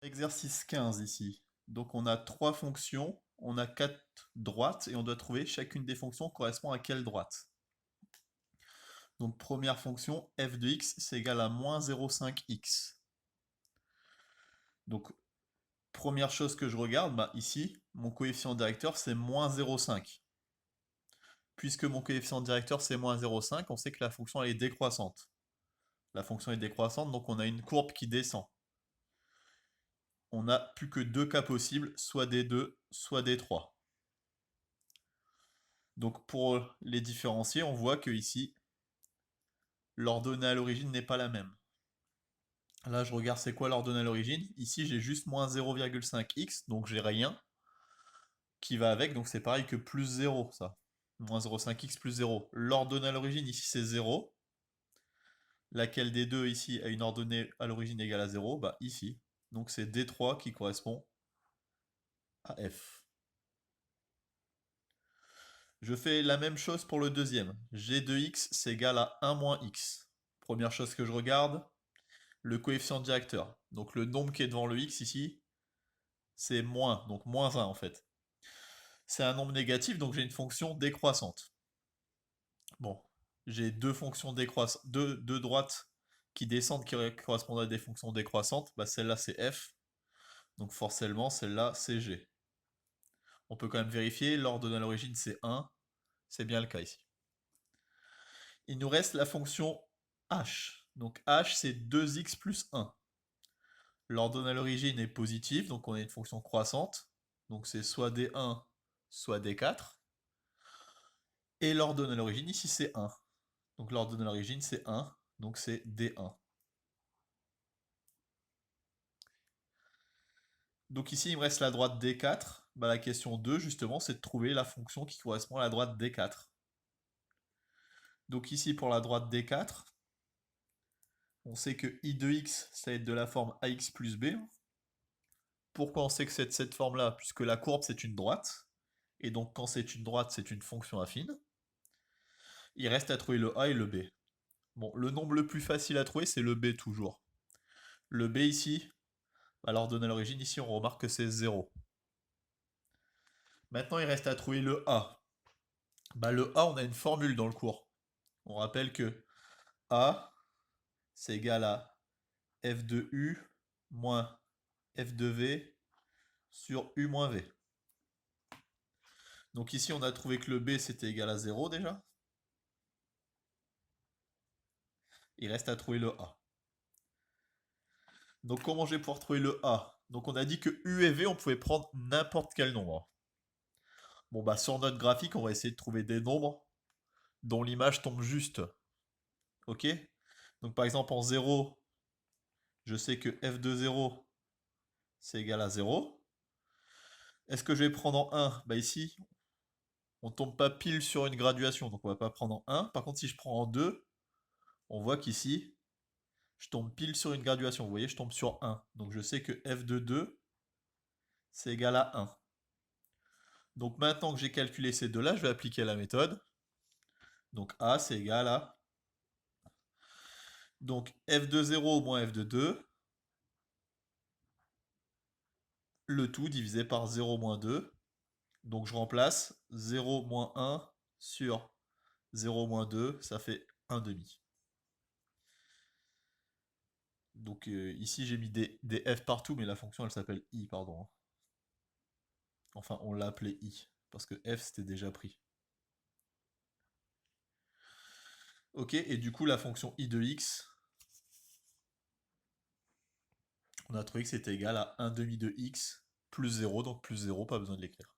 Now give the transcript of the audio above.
Exercice 15 ici. Donc on a trois fonctions, on a quatre droites et on doit trouver chacune des fonctions correspond à quelle droite. Donc première fonction, f de x c'est égal à moins 0,5x. Donc première chose que je regarde, bah, ici, mon coefficient directeur c'est moins 0,5. Puisque mon coefficient directeur c'est moins 0,5, on sait que la fonction elle est décroissante. La fonction est décroissante, donc on a une courbe qui descend. On n'a plus que deux cas possibles, soit D2, soit D3. Donc pour les différencier, on voit que ici, l'ordonnée à l'origine n'est pas la même. Là, je regarde c'est quoi l'ordonnée à l'origine. Ici, j'ai juste moins 0,5x, donc j'ai rien qui va avec, donc c'est pareil que plus 0, ça. Moins 0,5x plus 0. L'ordonnée à l'origine, ici, c'est 0. Laquelle des deux, ici, a une ordonnée à l'origine égale à 0? Bah, ici. Donc c'est D3 qui correspond à F. Je fais la même chose pour le deuxième. G de x, c'est égal à 1 moins x. Première chose que je regarde, le coefficient directeur. Donc le nombre qui est devant le x ici, c'est moins, donc moins 1 en fait. C'est un nombre négatif, donc j'ai une fonction décroissante. Bon, j'ai deux fonctions décroissantes, deux droites qui descendent qui correspondent à des fonctions décroissantes. Bah, celle-là c'est f, donc forcément celle-là c'est g. On peut quand même vérifier, l'ordonnée à l'origine c'est 1, c'est bien le cas ici. Il nous reste la fonction h. Donc h c'est 2x plus 1. L'ordonnée à l'origine est positive, donc on a une fonction croissante. Donc c'est soit D1, soit D4. Et l'ordonnée à l'origine, ici, c'est 1. Donc l'ordonnée à l'origine, c'est 1. Donc c'est D1. Donc ici, il me reste la droite D4. Bah, la question 2, justement, c'est de trouver la fonction qui correspond à la droite D4. Donc ici, pour la droite D4, on sait que I de x, ça va être de la forme ax plus b. Pourquoi on sait que c'est de cette forme-là? Puisque la courbe, c'est une droite. Et donc, quand c'est une droite, c'est une fonction affine. Il reste à trouver le a et le b. Bon, le nombre le plus facile à trouver, c'est le b toujours. Le b ici, alors donné à l'origine, ici, on remarque que c'est 0. Maintenant, il reste à trouver le a. Bah, le a, on a une formule dans le cours. On rappelle que a, c'est égal à f de u moins f de v sur u moins v. Donc ici, on a trouvé que le b, c'était égal à 0 déjà. Il reste à trouver le a. Donc comment je vais pouvoir trouver le a? Donc on a dit que u et v, on pouvait prendre n'importe quel nombre. Bon bah sur notre graphique, on va essayer de trouver des nombres dont l'image tombe juste. Ok? Donc par exemple en 0, je sais que f de 0, c'est égal à 0. Est-ce que je vais prendre en 1? Bah ici, on tombe pas pile sur une graduation, donc on va pas prendre en 1. Par contre, si je prends en 2, on voit qu'ici, je tombe pile sur une graduation. Vous voyez, je tombe sur 1. Donc je sais que f de 2, c'est égal à 1. Donc maintenant que j'ai calculé ces deux-là, je vais appliquer la méthode. Donc a, c'est égal à... Donc f de 0 moins f de 2, le tout divisé par 0 moins 2. Donc je remplace 0 moins 1 sur 0 moins 2, ça fait 1 demi. Donc ici j'ai mis des f partout, mais la fonction elle s'appelle i, pardon. Enfin on l'a appelé i, parce que f c'était déjà pris. Ok, et du coup la fonction i de x, on a trouvé que c'était égal à 1 demi de x plus 0, donc plus 0, pas besoin de l'écrire.